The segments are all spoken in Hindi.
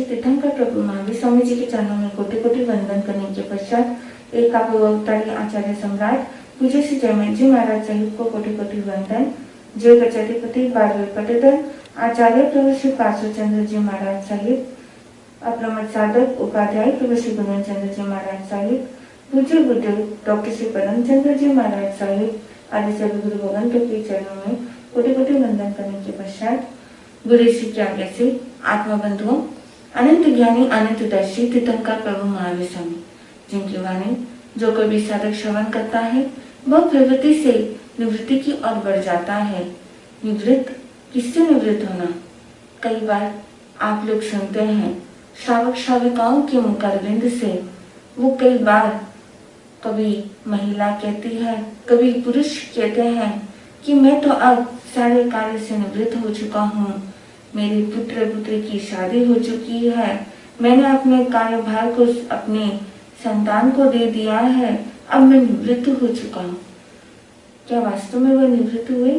तीर्थंकर प्रभु महावीर स्वामी जी के चरणों में कोटि कोटि वंदन करने के पश्चात एक अवतारी आचार्य सम्राट पूज्य श्री जयमल जी महाराज साहिब को कोटि कोटि वंदन। जय गजाधिपति बारहवें पट्टेदार आचार्य प्रभु श्री पार्श्वचंद्र जी महाराज साहिब, अप्रमत साधक उपाध्याय प्रभु श्री गुणवंत चंद्र जी महाराज साहिब, पूज्य गुरुदेव डॉक्टर श्री परमचंद्र जी महाराज साहिब आदि सभी गुरु भगवंतों के चरणों में कोटि कोटि वंदन करने के पश्चात गुरु श्री की आज्ञा से आत्मा बंधुओं, अनंत ज्ञानी अनंत दर्शी तीर्थंकर प्रभु महावीर स्वामी जिनकी वाणी जो कभी साधक श्रवण करता है वह प्रवृत्ति से निवृत्ति की ओर बढ़ जाता है। निवृत्त किससे निवृत्त होना? कई बार आप लोग सुनते हैं श्रावक श्राविकाओं के मुखारविंद से, वो कई बार कभी महिला कहती है कभी पुरुष कहते हैं कि मैं तो अब सारे कार्य से निवृत्त हो चुका हूँ, मेरी पुत्र पुत्री की शादी हो चुकी है, मैंने अपने कार्यभार को अपने संतान को दे दिया है, अब मैं निवृत्त हो चुका हूँ। क्या वास्तव में वो निवृत्त हुए?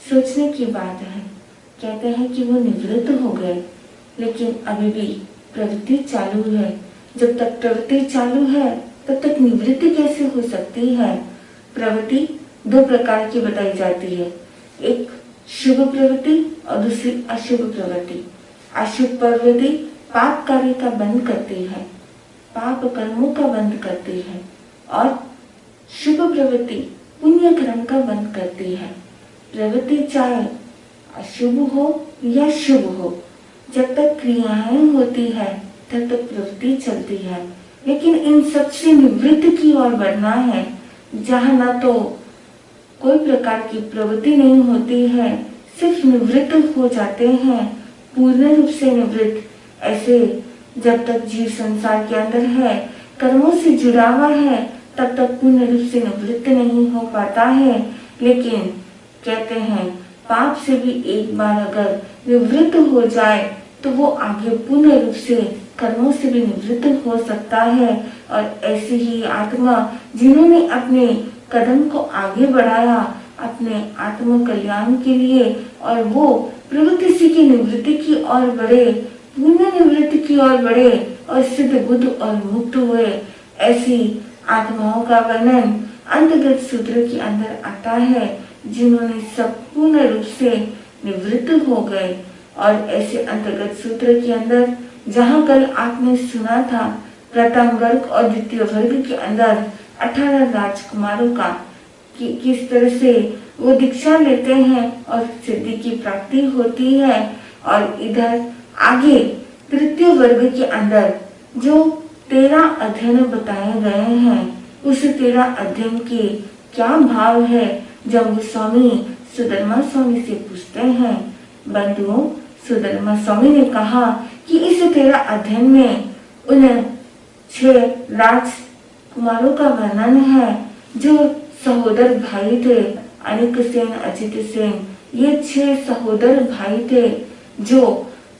सोचने की बात है। कहते हैं कि वो निवृत्त हो गए, लेकिन अभी भी प्रवृत्ति चालू है। जब तक प्रवृत्ति चालू है तब तक निवृत्ति कैसे हो सकती है? प्रवृत्ति दो प्रकार की बताई जाती है, एक शुभ प्रवृत्ति और दूसरी अशुभ प्रवृत्ति। अशुभ प्रवृत्ति पाप कार्य का बंद करती है, पाप कर्मों का बंद करती है, और शुभ प्रवृत्ति पुण्य कर्म का बंद करती है। प्रवृत्ति चाहे अशुभ हो या शुभ हो, जब तक क्रियाएं होती है तब तक प्रवृत्ति चलती है, लेकिन इन सबसे निवृत्त की ओर बढ़ना है, जहाँ न तो कोई प्रकार की प्रवृत्ति नहीं होती है, सिर्फ निवृत्त हो जाते हैं, पूर्ण रूप से निवृत्त। ऐसे जब तक जीव संसार के अंदर है, कर्मों से जुड़ा हुआ है, तब तक पूर्ण रूप से निवृत्त नहीं हो पाता है। लेकिन कहते हैं पाप से भी एक बार अगर निवृत्त हो जाए तो वो आगे पूर्ण रूप से कर्मों से भी निवृत्त हो सकता है। और ऐसी ही आत्मा जिन्होंने अपने कदम को आगे बढ़ाया अपने आत्म कल्याण के लिए, और वो प्रवृत्ति से की निवृत्ति की ओर बढ़े, पूर्ण निवृत्ति की ओर बढ़े और सिद्ध बुद्ध और मुक्त हुए, ऐसी आत्माओं का वर्णन अंतर्गत सूत्र के अंदर आता है, जिन्होंने संपूर्ण रूप से निवृत्त हो गए। और ऐसे अंतर्गत सूत्र के अंदर जहाँ कल आपने सुना था प्रथम वर्ग और द्वितीय वर्ग के अंदर 18 राजकुमारों का कि किस तरह से वो दीक्षा लेते हैं और सिद्धि की प्राप्ति होती है, और इधर आगे तृतीय वर्ग के अंदर जो 13 अध्ययन बताए गए हैं, उस 13 अध्ययन के क्या भाव है, जब वो स्वामी सुधर्मा स्वामी से पूछते हैं। बंधुओं, सुधर्मा स्वामी ने कहा कि इस 13 अध्ययन में उन 6 राजकुमारों का वर्णन है जो सहोदर भाई थे, अनिक सेन, अजित सेन, ये 6 सहोदर भाई थे जो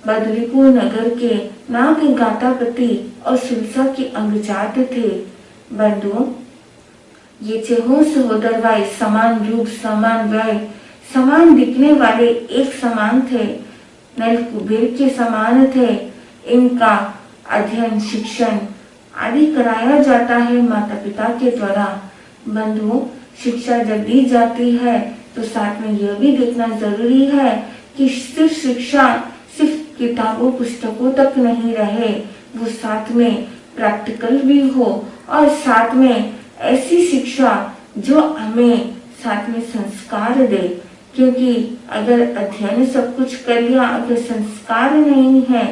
बदरीपुर नगर के नाग गातापति और सुलसा के अंगजात थे। बंधुओं, ये 6 सहोदर भाई समान रूप, समान वय, समान दिखने वाले, एक समान थे, नल कुबेर के समान थे। इनका अध्ययन, शिक्षण आदि कराया जाता है माता पिता के द्वारा। बंधुओं, शिक्षा जब दी जाती है तो साथ में यह भी देखना जरूरी है कि सिर्फ शिक्षा सिर्फ किताबों पुस्तकों तक नहीं रहे, वो साथ में प्रैक्टिकल भी हो, और साथ में ऐसी शिक्षा जो हमें साथ में संस्कार दे, क्योंकि अगर अध्ययन सब कुछ कर लिया, अगर संस्कार नहीं है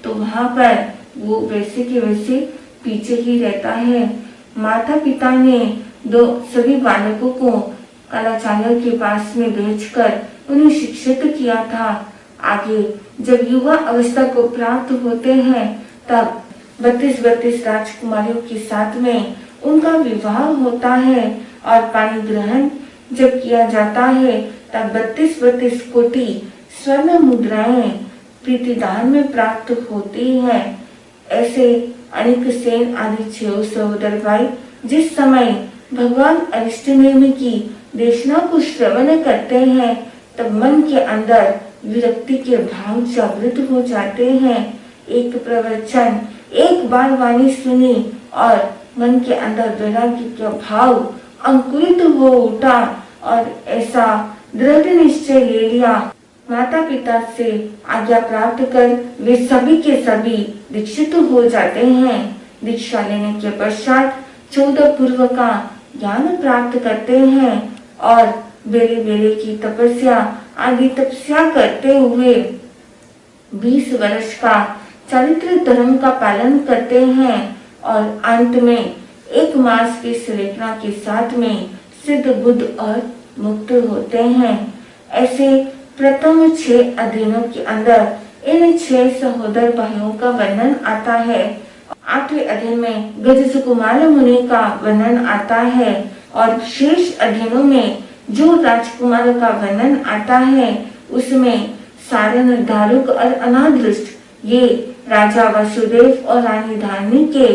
तो वहां पर वो वैसे के वैसे पीछे ही रहता है। माता पिता ने सभी बालकों को कलाचार्य के पास में भेजकर उन्हें शिक्षित किया था। आगे जब युवा अवस्था को प्राप्त होते हैं तब 32 राजकुमारियों के साथ में उनका विवाह होता है और पाणी ग्रहण जब किया जाता है तब 32 कोटि स्वर्ण मुद्राएं प्रीतिदान में प्राप्त होती है। ऐसे अनेक सेन आदि 6 सहोदर भाई जिस समय भगवान अरिष्टनेमि की देशना को श्रवण करते हैं तब मन के अंदर विरक्ति के भाव जागृत हो जाते हैं। एक प्रवचन एक बार वाणी सुनी और मन के अंदर वैराग्य का भाव अंकुरित हो उठा और ऐसा दृढ़ निश्चय ले लिया। माता पिता से आज्ञा प्राप्त कर वे सभी के सभी दीक्षित हो जाते हैं। दीक्षा लेने के पश्चात 14 पूर्व का ज्ञान प्राप्त करते हैं और बेले बेले की तपस्या आदि तपस्या करते हुए 20 वर्ष का चरित्र धर्म का पालन करते हैं और अंत में 1 मास की संलेखना के साथ में सिद्ध बुद्ध और मुक्त होते हैं। ऐसे प्रथम 6 अध्ययनों के अंदर इन 6 सहोदर भाइयों का वर्णन आता है। 8वें अध्ययन में गजसुकुमार मुनि का वर्णन आता है और शेष अध्ययनों में जो राजकुमार का वर्णन आता है उसमें सारण, दारुक और अनादृष्ट ये राजा वसुदेव और रानी धारणी के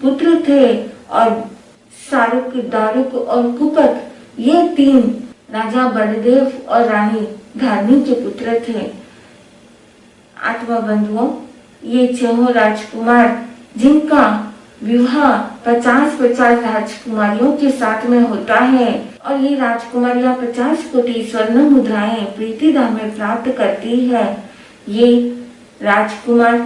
पुत्र थे और सारुक, दारुक और कुपक ये 3 राजा बलदेव और रानी धारणी के पुत्र थे। आत्मा बंधुओं, ये 6 राजकुमार जिनका विवाह 50 राजकुमारियों के साथ में होता है और ये राजकुमारियां 50 कोटि स्वर्ण मुद्राएं प्रीतिदान में प्राप्त करती है। ये राजकुमार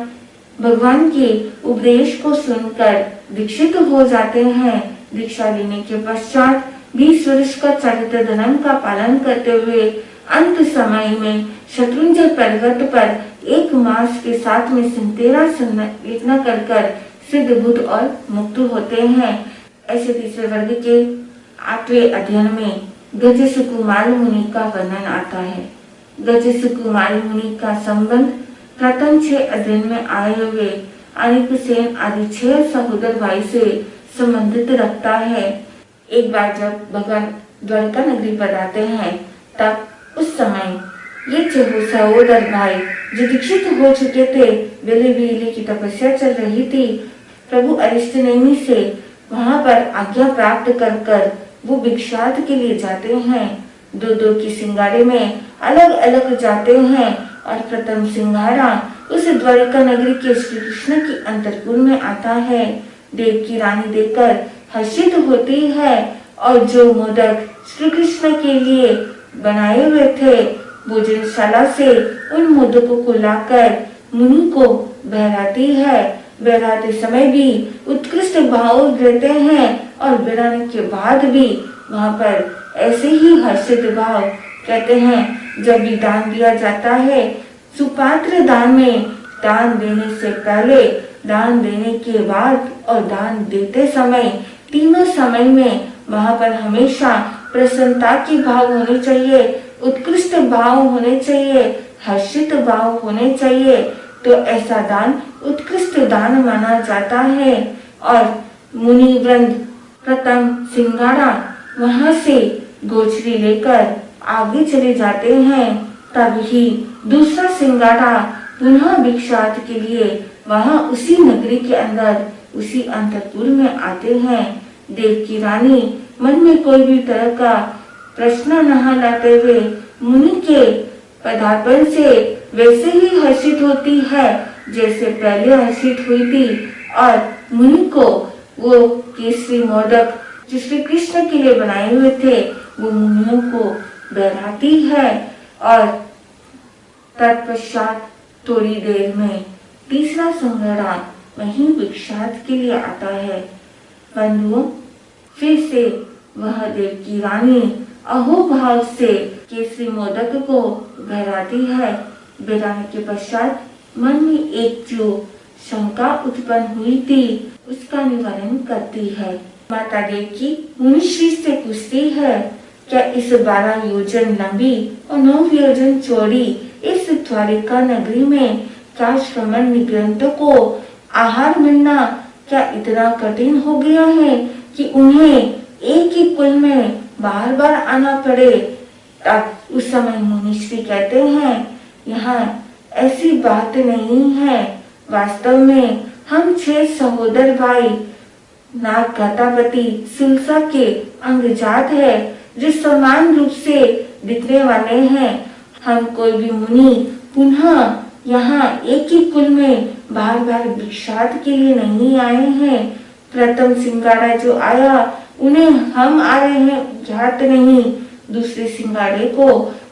भगवान के उपदेश को सुनकर दीक्षित हो जाते हैं। दीक्षा लेने के पश्चात 20 वर्ष का चरित्र धर्म का पालन करते हुए अंत समय में शत्रुंजय पर्वत पर 1 मास के साथ में संतेरा संलेखना कर सिद्ध बुद्ध और मुक्त होते हैं। ऐसे तीसरे वर्ग के 8वें अध्ययन में गजसुकुमार मुनि का वर्णन आता है। गजसुकुमार मुनि का संबंध प्रथम 6 अध्ययन में आए हुए अनेक सेन आदि 6 सहोदर भाई से संबंधित रखता है। एक बार जब भगवान द्वारका नगरी पर आते हैं तब उस समय ये 6 सहोदर भाई जो दीक्षित हो चुके थे, बेले बेले की तपस्या चल रही थी, प्रभु अरिष्टनेमि से वहां पर आज्ञा प्राप्त कर वो भिक्षाट के लिए जाते हैं। 2 की सिंगारे में अलग अलग जाते हैं और प्रथम सिंगारा उस द्वारका नगरी के श्री कृष्ण की अंतरपुर में आता है। देव की रानी देखकर हर्षित होती है और जो मोदक श्री कृष्ण के लिए बनाए हुए थे भोजनशाला से उन मोदकों को लाकर मुनि को बहराती है। बहराते समय भी उत्कृष्ट भाव रहते हैं और बहराने के बाद भी वहां पर ऐसे ही हर्षित भाव कहते हैं। जब भी दान दिया जाता है, सुपात्र दान में दान देने से पहले, दान देने के बाद और दान देते समय, तीनों समय में वहां पर हमेशा प्रसन्नता की भाव होने चाहिए, उत्कृष्ट भाव होने चाहिए, हर्षित भाव होने चाहिए। तो ऐसा दान उत्कृष्ट दान माना जाता है। और मुनि वृंद प्रथम सिंगारा वहां से गोचरी लेकर आगे चले जाते हैं। तभी दूसरा सिंगारा पुनः भिक्षाट के लिए वहां उसी नगरी के अंदर उसी अंतपुर में आते हैं। देव की रानी मन में कोई भी तरह का प्रश्न न लाते हुए मुनि के पदार्पण से वैसे ही हर्षित होती है जैसे पहले हर्षित हुई थी और मुनि को वो केसरी मोदक जो श्री कृष्ण के लिए बनाए हुए थे वो मुनियों को बहराती है। और तत्पश्चात थोड़ी देर में तीसरा संगड़ा वहीं भिक्षाट के लिए आता है। बंधुओं, फिर से वह देव की रानी अहोभाव से केसरी मोदक को बहराती है। बहराने के पश्चात मन में एक जो शंका उत्पन्न हुई थी उसका निवारण करती है। माता देवकी मुनिश्री से पूछती है, क्या इस 12 योजन लंबी और 9 योजन चौड़ी इस द्वारिका नगरी में क्या श्रमण निगृंतों को आहार मिलना क्या इतना कठिन हो गया है कि उन्हें एक ही कुल में बार बार आना पड़े? तब उस समय मुनिश्री कहते हैं, यहाँ ऐसी बात नहीं है। वास्तव में हम 6 सहोदर भाई नागघटापति सुलसा के अंगजात है जो समान रूप से दिखने वाले हैं। हम कोई भी मुनि पुनः यहाँ एक ही कुल में बार बार भिक्षाट के लिए नहीं आए हैं। प्रथम सिंगाड़ा जो आया उन्हें हम आ रहे हैं ज्ञात नहीं, दूसरे सिंगाड़े को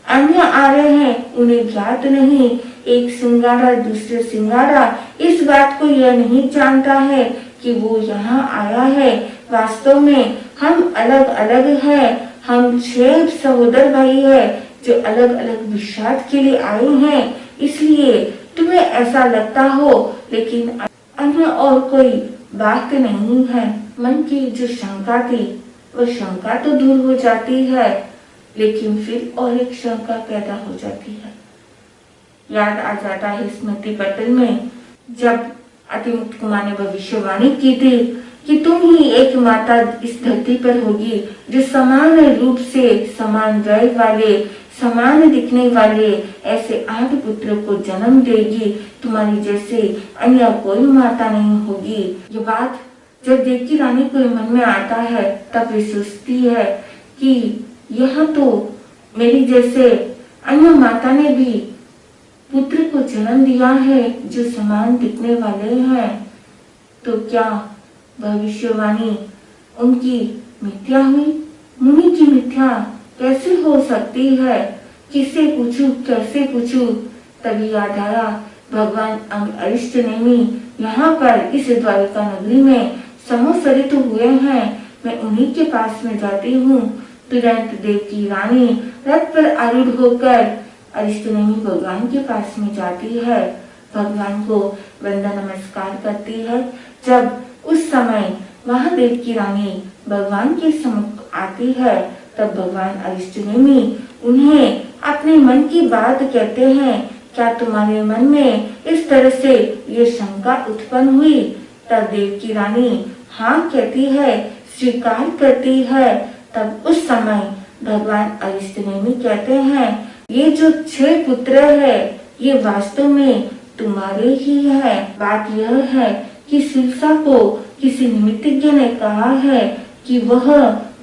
अन्य आ रहे हैं उन्हें ज्ञात नहीं। एक सिंगाड़ा दूसरे सिंगाड़ा इस बात को यह नहीं जानता है कि वो यहाँ आया है। वास्तव में हम अलग अलग हैं। हम 6 सहोदर भाई है जो अलग अलग भिक्षाट के लिए आए हैं, इसलिए तुम्हें ऐसा लगता हो, लेकिन अन्य और कोई बात नहीं है। मन की जो शंका थी वह शंका तो दूर हो जाती है, लेकिन फिर और एक शंका पैदा हो जाती है। याद आ जाता है स्मृति पटल में जब अतिमुक्त कुमार ने भविष्यवाणी की थी कि तुम ही एक माता इस धरती पर होगी जो समान रूप से समान रंग वाले समान दिखने वाले ऐसे 8 पुत्रों को जन्म देगी। तुम्हारी जैसे अन्य कोई माता नहीं होगी। ये बात जब देवकी रानी को मन में आता है तब वे सोचती है कि यह तो मेरी जैसे अन्य माता ने भी पुत्र को जन्म दिया है जो समान दिखने वाले हैं, तो क्या भविष्यवाणी उनकी मिथ्या हुई? मुनि की मिथ्या कैसे हो सकती है? किसे पूछूं, कैसे पूछूं? तभी याद आया भगवान अरिष्ट नेमि यहाँ पर इस द्वारिका नगरी में समोसरित हुए हैं। मैं उन्हीं के पास में जाती हूँ। तुरंत देवकी रानी रथ पर आरूढ़ होकर अरिष्ट नेमि भगवान के पास में जाती है। भगवान को वंदन नमस्कार करती है। जब उस समय वहाँ देवकी रानी भगवान के सम्मुख आती है तब भगवान अरिष्ट नेमि उन्हें अपने मन की बात कहते हैं। क्या तुम्हारे मन में इस तरह से ये शंका उत्पन्न हुई? तब देवकी रानी हाँ कहती है, स्वीकार करती है। तब उस समय भगवान अरिष्ट नेमि कहते हैं, ये जो 6 पुत्र है ये वास्तव में तुम्हारे ही है। बात यह है कि सुलसा को किसी निमित्तज्ञ ने कहा है कि वह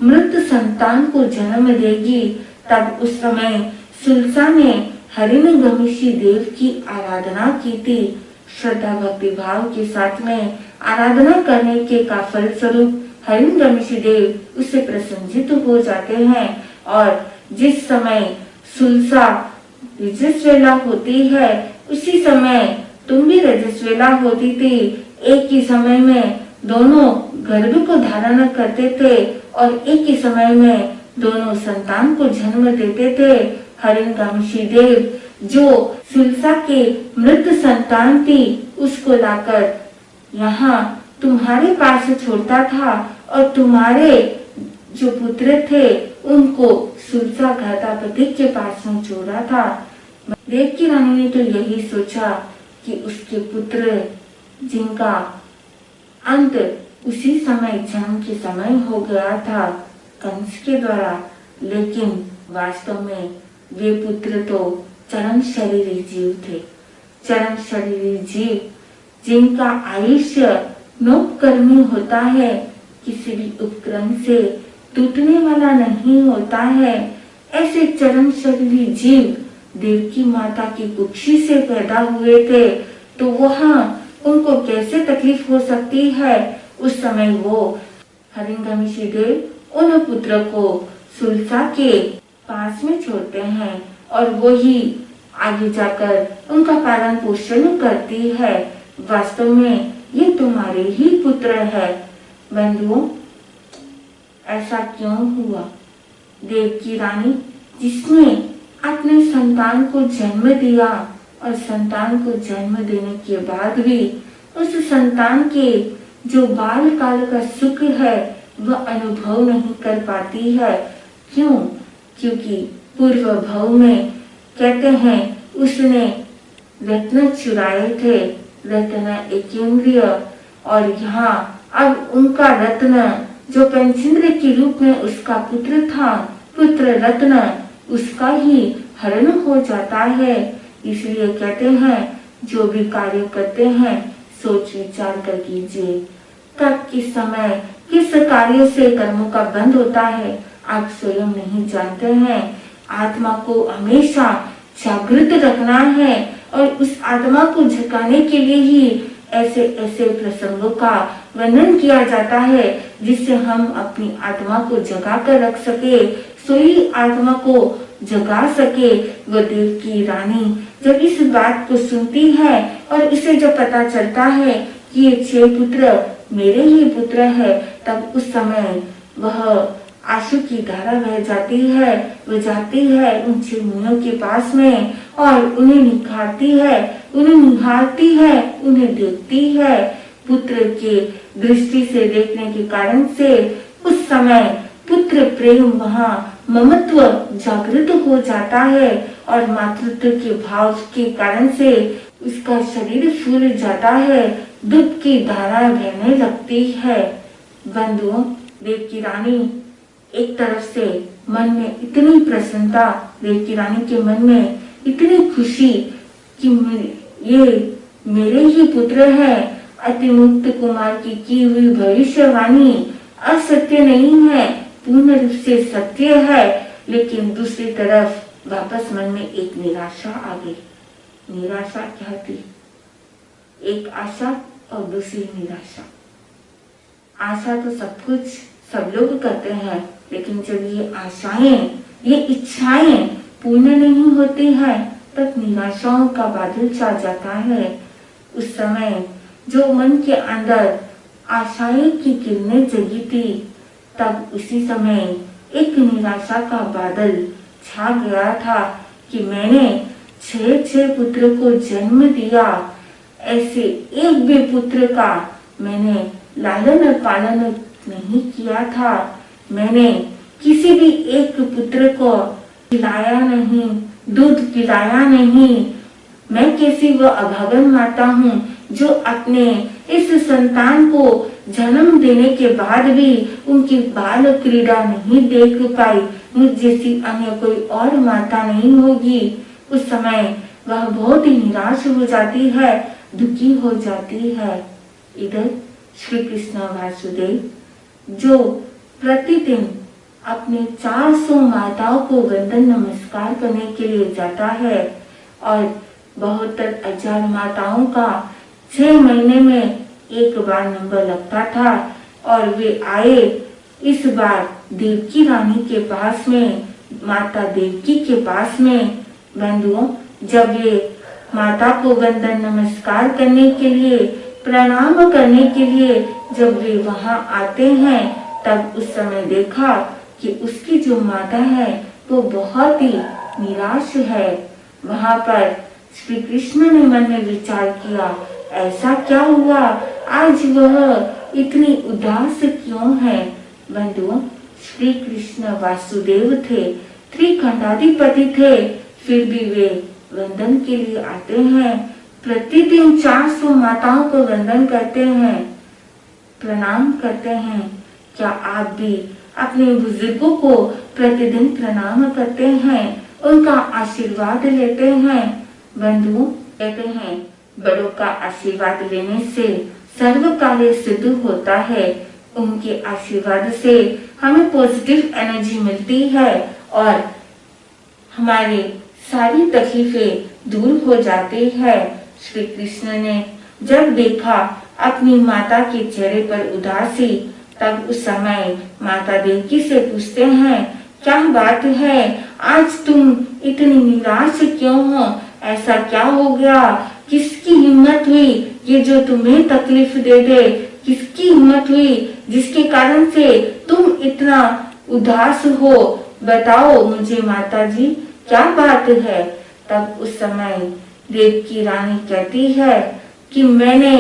मृत संतान को जन्म देगी। तब उस समय सुलसा ने हरिणगमिषी देव की आराधना की थी। श्रद्धा भक्ति भाव के साथ में आराधना करने के का फल स्वरूप हरिणगमिषी देव उससे प्रसन्नित हो जाते हैं। और जिस समय सुलसा रजस्वेला होती है उसी समय तुम भी रजस्वेला होती थी। एक ही समय में दोनों गर्भ को धारण करते थे और एक ही समय में दोनों संतान को जन्म देते थे। हरिणगमिषी देव जो सुलसा के मृत संतान थी उसको लाकर यहाँ तुम्हारे पास छोड़ता था और तुम्हारे जो पुत्र थे उनको सुलसा घटापति के पास में छोड़ा था। देवकी रानी ने तो यही सोचा कि उसके पुत्र जिनका अंत उसी समय जन्म के समय हो गया था कंस के द्वारा, लेकिन वास्तव में वे पुत्र तो चरम शरीरी जीव थे। चरम शरीरी जीव जिनका आयुष्य नोपकर्मी होता है, किसी भी उपक्रम से टूटने वाला नहीं होता है। ऐसे चरम शरीरी जीव देवकी माता की कुक्षी से पैदा हुए थे, तो वहाँ उनको कैसे तकलीफ हो सकती है? उस समय वो हरिणगमिषी देव उन पुत्र को सुलसा के पास में छोड़ते हैं और वो ही आगे जाकर उनका पालन पोषण करती है। वास्तव में ये तुम्हारे ही पुत्र है। बंधुओं, ऐसा क्यों हुआ? देव की रानी जिसने अपने संतान को जन्म दिया और संतान को जन्म देने के बाद भी उस संतान के जो बाल काल का सुख है वह अनुभव नहीं कर पाती है। क्यों? क्योंकि पूर्व भव में कहते हैं उसने रत्न चुराए थे, रत्न एकेंद्रिय, और यहाँ अब उनका रत्न जो पंचेंद्र के रूप में उसका पुत्र था, पुत्र रत्न, उसका ही हरण हो जाता है। इसलिए कहते हैं जो भी कार्य करते हैं सोच विचार कर कीजिए। कब किस समय किस कार्य से कर्मों का बंद होता है आप स्वयं नहीं जानते हैं। आत्मा को हमेशा जागृत रखना है और उस आत्मा को झुकाने के लिए ही ऐसे ऐसे प्रसंगों का वर्णन किया जाता है जिससे हम अपनी आत्मा को जगा कर रख सके, सोई आत्मा को जगा सके। वो देव की रानी जब इस बात को सुनती है और उसे जब पता चलता है कि ये 6 पुत्र मेरे ही पुत्र है, तब उस समय वह आंसू की धारा बह जाती है। वह जाती है उन 6 मुनियों के पास में और उन्हें निखारती है, उन्हें निहारती है, उन्हें देखती है। पुत्र के दृष्टि से देखने के कारण से उस समय पुत्र प्रेम वहाँ ममत्व जागृत हो जाता है और मातृत्व के भाव के कारण से उसका शरीर फूल जाता है, दुख की धारा बहने लगती है। बंधुओं, देव की रानी एक तरफ से मन में इतनी प्रसन्नता, देव की रानी के मन में इतनी खुशी कि ये मेरे ही पुत्र है। अतिमुक्त कुमार की हुई भविष्यवाणी असत्य नहीं है, पूर्ण रूप से सत्य है। लेकिन दूसरी तरफ वापस मन में एक निराशा आ गई। निराशा क्या थी? एक आशा और दूसरी निराशा। आशा तो सब लोग करते हैं, लेकिन जब ये आशाएं, ये इच्छाएं पूर्ण नहीं होती हैं, तब निराशाओं का बादल छा जाता है। उस समय जो मन के अंदर आशाएं की किरणें जगी थी, तब उसी समय एक निराशा का बादल छा गया था कि मैंने 6 पुत्र को जन्म दिया, ऐसे एक भी पुत्र का मैंने लालन पालन नहीं किया था। मैंने किसी भी एक पुत्र को खिलाया नहीं, दूध पिलाया नहीं। मैं कैसी वह अभागन माता हूँ जो अपने इस संतान को जन्म देने के बाद भी उनकी बाल क्रीड़ा नहीं देख पाई। मुझ जैसी अन्य कोई और माता नहीं होगी। उस समय वह बहुत ही निराश हो जाती है, दुखी हो जाती है। इधर श्री कृष्ण वासुदेव जो प्रतिदिन अपने 400 माताओं को वंदन नमस्कार करने के लिए जाता है और 72,000 माताओं का 6 महीने में एक बार नंबर लगता था और वे आए इस बार देवकी रानी के पास में, माता देवकी के पास में। बंधुओं, जब वे माता को वंदन नमस्कार करने के लिए, प्रणाम करने के लिए जब वे वहां आते हैं, तब उस समय देखा कि उसकी जो माता है वो बहुत ही निराश है। वहां पर श्री कृष्ण ने मन में विचार किया, ऐसा क्या हुआ, आज वह इतनी उदास क्यों है। बंधुओं, श्री कृष्ण वासुदेव थे, त्रिखंडाधिपति थे, फिर भी वे वंदन के लिए आते हैं। प्रतिदिन 400 माताओं को वंदन करते हैं, प्रणाम करते हैं। क्या आप भी अपने बुजुर्गों को प्रतिदिन प्रणाम करते हैं, उनका आशीर्वाद लेते हैं? बंधुओं, कहते हैं बड़ों का आशीर्वाद लेने से सर्व कार्य सिद्ध होता है। उनके आशीर्वाद से हमें पॉजिटिव एनर्जी मिलती है और हमारी सारी तकलीफें दूर हो जाती है। श्री कृष्ण ने जब देखा अपनी माता के चेहरे पर उदासी, तब उस समय माता देवकी से पूछते हैं, क्या बात है, आज तुम इतनी निराश क्यों हो? ऐसा क्या हो गया? किसकी हिम्मत हुई ये जो तुम्हें तकलीफ दे दे? किसकी हिम्मत हुई जिसके कारण से तुम इतना उदास हो? बताओ मुझे माता जी, क्या बात है। तब उस समय देव की रानी कहती है कि मैंने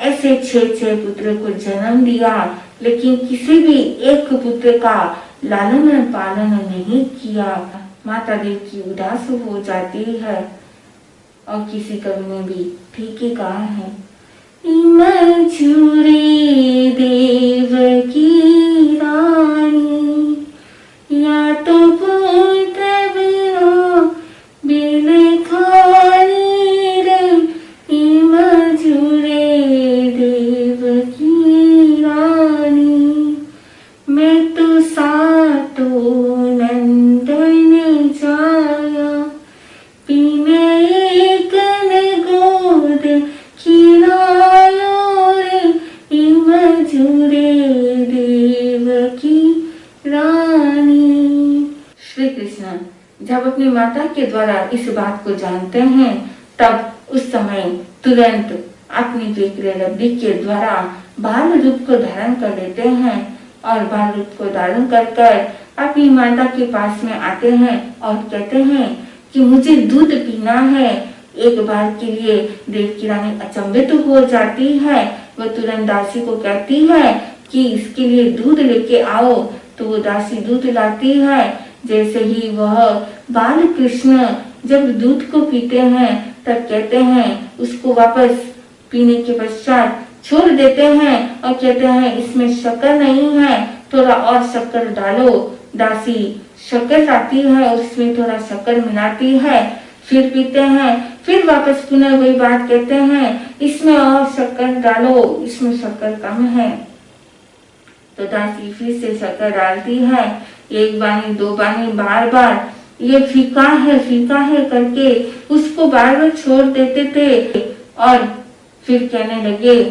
ऐसे 6 पुत्र को जन्म दिया, लेकिन किसी भी एक पुत्र का लालन पालन नहीं किया। माता देव की उदास हो जाती है। और किसी कवि ने भी ठीक ही कहा है, मजूरी देव की रानी, या तो पुत्र बिना बिन खानी रे, मजूरी देव की रानी। मैं तो सातों नंदन जाया, पीने एक ने गोद खिलायो रे, मजूरे देव की रानी। श्री कृष्ण जब अपनी माता के द्वारा इस बात को जानते हैं, तब उस समय तुरंत अपनी विक्रयलब्धि के द्वारा बाल रूप को धारण कर लेते हैं और बाल रूप को धारण कर अपनी माता के पास में आते हैं और कहते हैं कि मुझे दूध पीना है। एक बार के लिए देव की रानी अचंभित हो जाती है। वह तुरंत दासी को कहती है कि इसके लिए दूध लेके आओ। तो वो दासी दूध लाती है। जैसे ही वह बाल कृष्ण जब दूध को पीते हैं, तब कहते हैं उसको वापस पीने के पश्चात छोड़ देते हैं और कहते हैं इसमें शक्कर नहीं है, थोड़ा और शक्कर डालो। दासी शक्कर लाती है और उसमें थोड़ा शक्कर मिलाती है, फिर पीते हैं। फिर वापस पुनः वही बात कहते हैं इसमें और शक्कर डालो, इसमें शक्कर कम है। तो दासी फिर से शक्कर डालती है, एक बानी दो बानी, बार बार ये फीका है करके उसको बार बार छोड़ देते थे। और फिर कहने लगे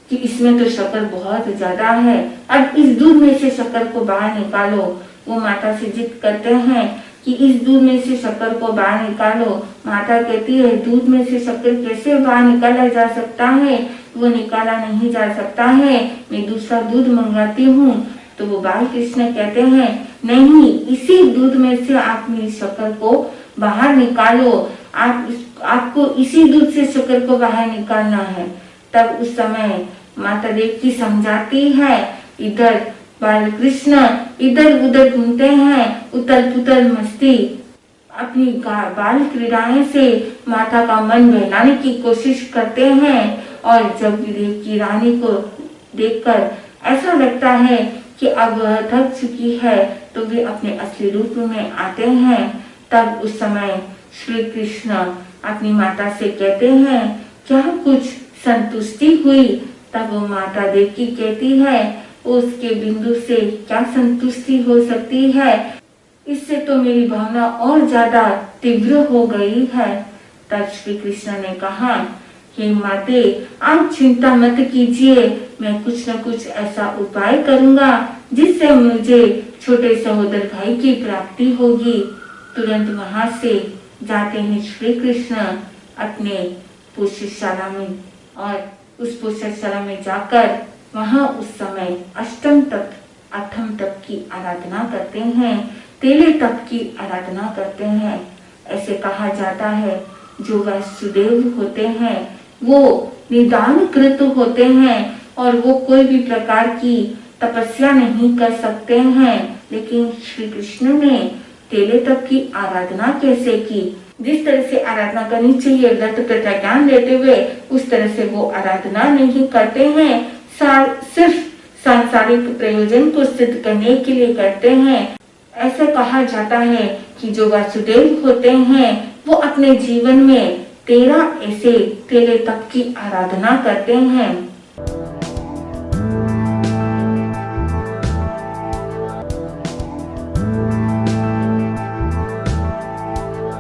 कि इसमें तो शक्कर बहुत ज्यादा है, अब इस दूध में से शक्कर को बाहर निकालो। वो माता से जिद करते हैं कि इस दूध में से शक्कर को बाहर निकालो। माता कहती है दूध में से शक्कर कैसे बाहर निकाला जा सकता है, वो निकाला नहीं जा सकता है, मैं दूसरा दूध मंगाती हूँ। तो वो बाल कृष्ण कहते हैं नहीं, इसी दूध में से आप मेरी शक्कर को बाहर निकालो, आपको इसी दूध से शक्कर को बाहर निकालना है। तब उस समय माता देव की समझाती है, इधर बाल कृष्ण इधर उधर घूमते हैं, उतल पुतल मस्ती अपनी बाल क्रीड़ाएं से माता का मन बहलाने की कोशिश करते हैं। और जब देव की रानी को देखकर ऐसा लगता है कि अब वह थक चुकी है, तो वे अपने असली रूप में आते हैं। तब उस समय श्री कृष्ण अपनी माता से कहते हैं क्या कुछ संतुष्टि हुई। तब वो माता देव की कहती है उसके बिंदु से क्या संतुष्टि हो सकती है, इससे तो मेरी भावना और ज्यादा तीव्र हो गई है। तब श्री कृष्ण ने कहा हे माते, आप चिंता मत कीजिए, मैं कुछ न कुछ ऐसा उपाय करूंगा जिससे मुझे छोटे सहोदर भाई की प्राप्ति होगी। तुरंत वहां से जाते हैं श्री कृष्ण अपने पोषशाला में, और उस पोषशाला में जाकर वहां उस समय अष्टम तप अठम तप की आराधना करते हैं, तेले तप की आराधना करते हैं। ऐसे कहा जाता है जो वासुदेव होते हैं वो निदान कृत होते हैं और वो कोई भी प्रकार की तपस्या नहीं कर सकते हैं। लेकिन श्री कृष्ण ने तेले तप की आराधना कैसे की, जिस तरह से आराधना करनी चाहिए व्रत प्रथा ज्ञान लेते हुए, उस तरह से वो आराधना नहीं करते हैं, सिर्फ सांसारिक प्रयोजन को सिद्ध करने के लिए करते हैं। ऐसा कहा जाता है कि जो वासुदेव होते हैं वो अपने जीवन में 13 ऐसे तेले तप की आराधना करते हैं।